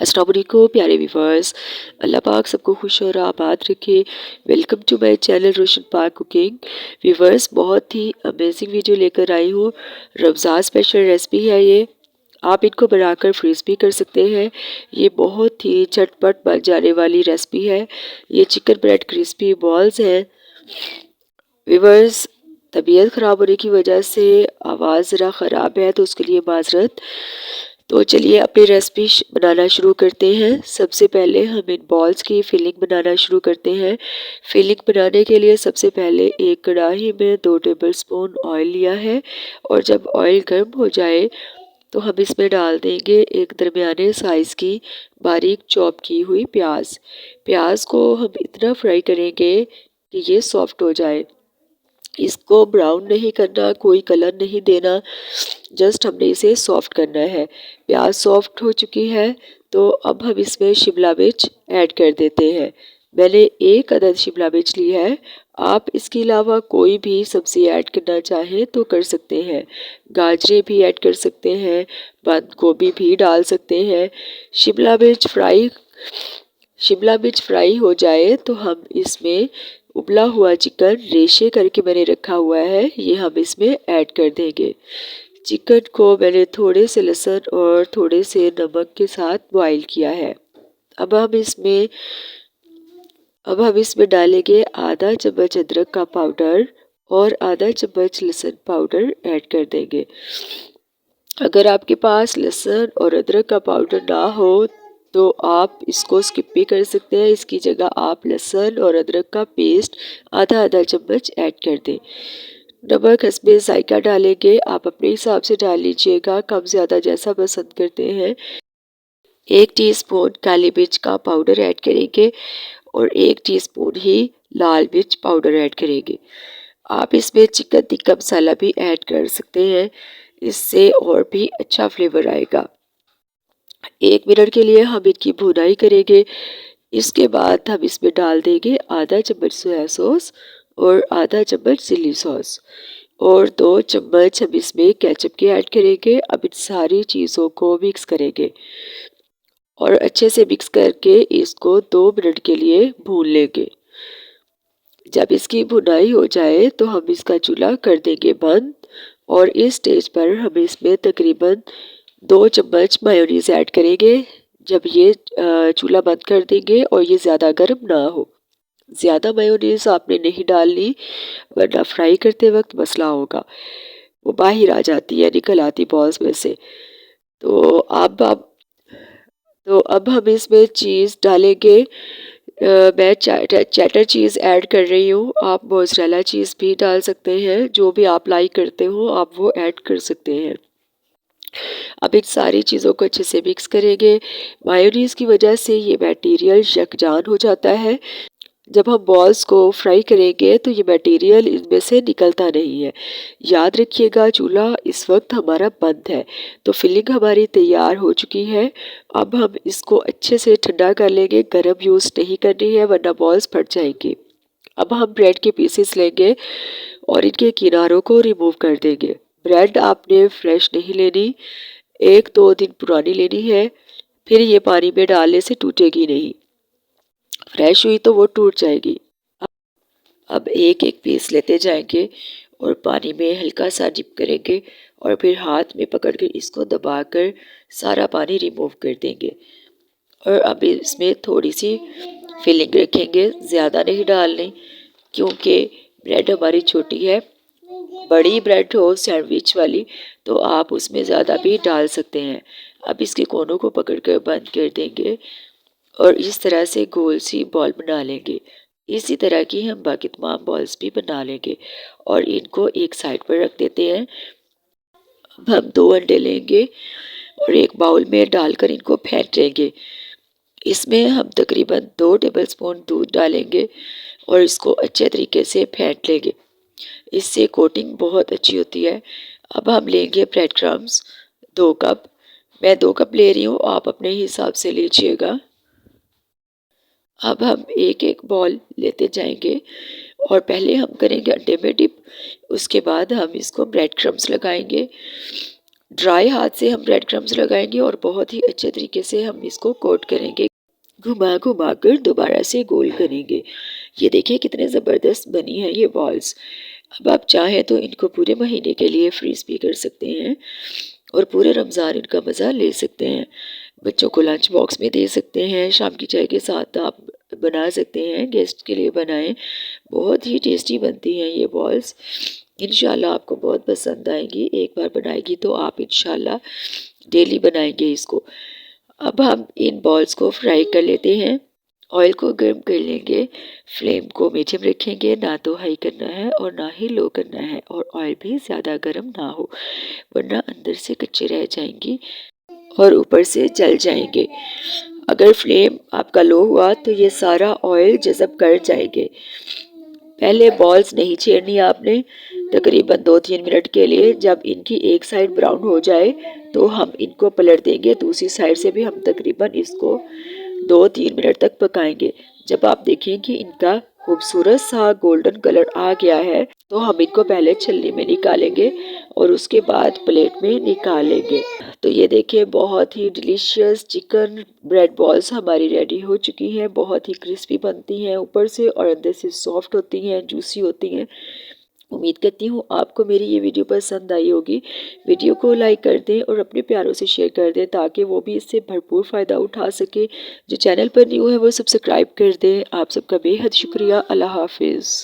अस्सलाम वालेकुम प्यारे व्यूवर्स। अल्लाह पाक सबको खुश और आबाद रखे। वेलकम टू माय चैनल रोशन पाक कुकिंग। व्यूवर्स, बहुत ही अमेजिंग वीडियो लेकर आई हूँ। रमज़ान स्पेशल रेसिपी है ये। आप इनको बनाकर फ्रीज भी कर सकते हैं। ये बहुत ही झटपट बन जाने वाली रेसिपी है। ये चिकन ब्रेड क्रिस्पी बॉल्स हैं। व्यूवर्स, तबीयत ख़राब होने की वजह से आवाज़ ज़रा ख़राब है, तो उसके लिए माजरत। तो चलिए अपनी रेसिपी बनाना शुरू करते हैं। सबसे पहले हम इन बॉल्स की फिलिंग बनाना शुरू करते हैं। फिलिंग बनाने के लिए सबसे पहले एक कढ़ाई में 2 टेबलस्पून ऑयल लिया है, और जब ऑयल गर्म हो जाए तो हम इसमें डाल देंगे एक दरमियाने साइज़ की बारीक चॉप की हुई प्याज। प्याज को हम इतना फ्राई करेंगे कि ये सॉफ्ट हो जाए। इसको ब्राउन नहीं करना, कोई कलर नहीं देना, जस्ट हमने इसे सॉफ्ट करना है। प्याज सॉफ्ट हो चुकी है, तो अब हम इसमें शिमला मिर्च ऐड कर देते हैं। मैंने 1 अदद शिमला मिर्च ली है। आप इसके अलावा कोई भी सब्ज़ी ऐड करना चाहें तो कर सकते हैं। गाजरें भी ऐड कर सकते हैं, बंद गोभी भी डाल सकते हैं। शिमला मिर्च फ्राई हो जाए तो हम इसमें उबला हुआ चिकन रेशे करके मैंने रखा हुआ है, ये हम इसमें ऐड कर देंगे। चिकन को मैंने थोड़े से लहसुन और थोड़े से नमक के साथ बॉईल किया है। अब हम इसमें डालेंगे आधा चम्मच अदरक का पाउडर और आधा चम्मच लहसुन पाउडर ऐड कर देंगे। अगर आपके पास लहसुन और अदरक का पाउडर ना हो तो आप इसको स्किप भी कर सकते हैं। इसकी जगह आप लहसुन और अदरक का पेस्ट आधा आधा चम्मच ऐड कर दें। नमक हस्बे जायका डालेंगे, आप अपने हिसाब से डाल लीजिएगा, कम ज़्यादा जैसा पसंद करते हैं। 1 टीस्पून काली मिर्च का पाउडर ऐड करेंगे और 1 टीस्पून ही लाल मिर्च पाउडर ऐड करेंगे। आप इसमें चिकन टिक्का मसाला भी ऐड कर सकते हैं, इससे और भी अच्छा फ्लेवर आएगा। 1 मिनट के लिए हम इनकी भुनाई करेंगे। इसके बाद हम इसमें डाल देंगे आधा चम्मच सोया सॉस और आधा चम्मच चिली सॉस, और 2 चम्मच हम इसमें केचप के ऐड करेंगे। अब इन सारी चीज़ों को मिक्स करेंगे और अच्छे से मिक्स करके इसको 2 मिनट के लिए भून लेंगे। जब इसकी भुनाई हो जाए तो हम इसका चूल्हा कर देंगे बंद, और इस स्टेज पर हम इसमें तकरीबन 2 चम्मच मेयोनीज़ ऐड करेंगे। जब ये चूल्हा बंद कर देंगे और ये ज़्यादा गर्म ना हो। ज़्यादा मेयोनीज़ आपने नहीं डालनी, वरना फ्राई करते वक्त मसला होगा, वो बाहर आ जाती है, निकल आती बॉल्स में से। तो अब हम इसमें चीज़ डालेंगे। मैं चेडर चीज़ ऐड कर रही हूँ, आप मोज़रेला चीज़ भी डाल सकते हैं, जो भी आप लाइक करते हो आप वो ऐड कर सकते हैं। अब इन सारी चीज़ों को अच्छे से मिक्स करेंगे। मायोनीज़ की वजह से ये मटेरियल यकजान हो जाता है। जब हम बॉल्स को फ्राई करेंगे तो ये मटेरियल इनमें से निकलता नहीं है। याद रखिएगा, चूल्हा इस वक्त हमारा बंद है। तो फिलिंग हमारी तैयार हो चुकी है। अब हम इसको अच्छे से ठंडा कर लेंगे, गर्म यूज़ नहीं करनी है वरना बॉल्स फट जाएंगी। अब हम ब्रेड के पीसेस लेंगे और इनके किनारों को रिमूव कर देंगे। ब्रेड आपने फ्रेश नहीं लेनी, 1-2 दिन पुरानी लेनी है, फिर ये पानी में डालने से टूटेगी नहीं। फ्रेश हुई तो वो टूट जाएगी। अब एक एक पीस लेते जाएंगे और पानी में हल्का सा डिप करेंगे, और फिर हाथ में पकड़ के इसको दबाकर सारा पानी रिमूव कर देंगे। और अब इसमें थोड़ी सी फिलिंग रखेंगे, ज़्यादा नहीं डालनी, क्योंकि ब्रेड हमारी छोटी है। बड़ी ब्रेड हो सैंडविच वाली तो आप उसमें ज़्यादा भी डाल सकते हैं। अब इसके कोनों को पकड़ कर बंद कर देंगे और इस तरह से गोल सी बॉल बना लेंगे। इसी तरह की हम बाकी तमाम बॉल्स भी बना लेंगे और इनको एक साइड पर रख देते हैं। अब हम 2 अंडे लेंगे और एक बाउल में डालकर इनको फेंट लेंगे। इसमें हम तकरीबन 2 टेबलस्पून दूध डालेंगे और इसको अच्छे तरीके से फेंट लेंगे। इससे कोटिंग बहुत अच्छी होती है। अब हम लेंगे ब्रेड क्रम्स 2 कप। मैं 2 कप ले रही हूँ, आप अपने हिसाब से लीजिएगा। अब हम एक एक बॉल लेते जाएंगे और पहले हम करेंगे अंडे में डिप, उसके बाद हम इसको ब्रेड क्रम्स लगाएंगे। ड्राई हाथ से हम ब्रेड क्रम्स लगाएंगे और बहुत ही अच्छे तरीके से हम इसको कोट करेंगे। घुमा घुमा कर दोबारा से गोल करेंगे। ये देखिए कितने ज़बरदस्त बनी है ये बॉल्स। अब आप चाहें तो इनको पूरे महीने के लिए फ्रीज भी कर सकते हैं और पूरे रमज़ान इनका मज़ा ले सकते हैं। बच्चों को लंच बॉक्स में दे सकते हैं, शाम की चाय के साथ आप बना सकते हैं, गेस्ट के लिए बनाएं। बहुत ही टेस्टी बनती हैं ये बॉल्स। इंशाल्लाह आपको बहुत पसंद आएंगी। एक बार बनाएगी तो आप इंशाल्लाह डेली बनाएंगे इसको। अब हम इन बॉल्स को फ्राई कर लेते हैं। ऑयल को गर्म कर लेंगे, फ्लेम को मीडियम रखेंगे, ना तो हाई करना है और ना ही लो करना है, और ऑयल भी ज़्यादा गर्म ना हो वरना अंदर से कच्चे रह जाएंगी और ऊपर से जल जाएंगे। अगर फ्लेम आपका लो हुआ तो ये सारा ऑयल जज़ब कर जाएंगे। पहले बॉल्स नहीं छेड़नी आपने, तकरीबन 2-3 मिनट के लिए। जब इनकी एक साइड ब्राउन हो जाए तो हम इनको पलट देंगे, दूसरी साइड से भी हम तकरीबन इसको 2-3 मिनट तक पकाएंगे। जब आप देखें कि इनका खूबसूरत सा गोल्डन कलर आ गया है तो हम इनको पहले छलनी में निकालेंगे और उसके बाद प्लेट में निकालेंगे। तो ये देखिए बहुत ही डिलीशियस चिकन ब्रेड बॉल्स हमारी रेडी हो चुकी हैं। बहुत ही क्रिस्पी बनती हैं ऊपर से और अंदर से सॉफ्ट होती हैं, जूसी होती हैं। उम्मीद करती हूँ आपको मेरी ये वीडियो पसंद आई होगी। वीडियो को लाइक कर दें और अपने प्यारों से शेयर कर दें ताकि वो भी इससे भरपूर फ़ायदा उठा सके। जो चैनल पर न्यू है वो सब्सक्राइब कर दें। आप सबका बेहद शुक्रिया। अल्लाह हाफिज़।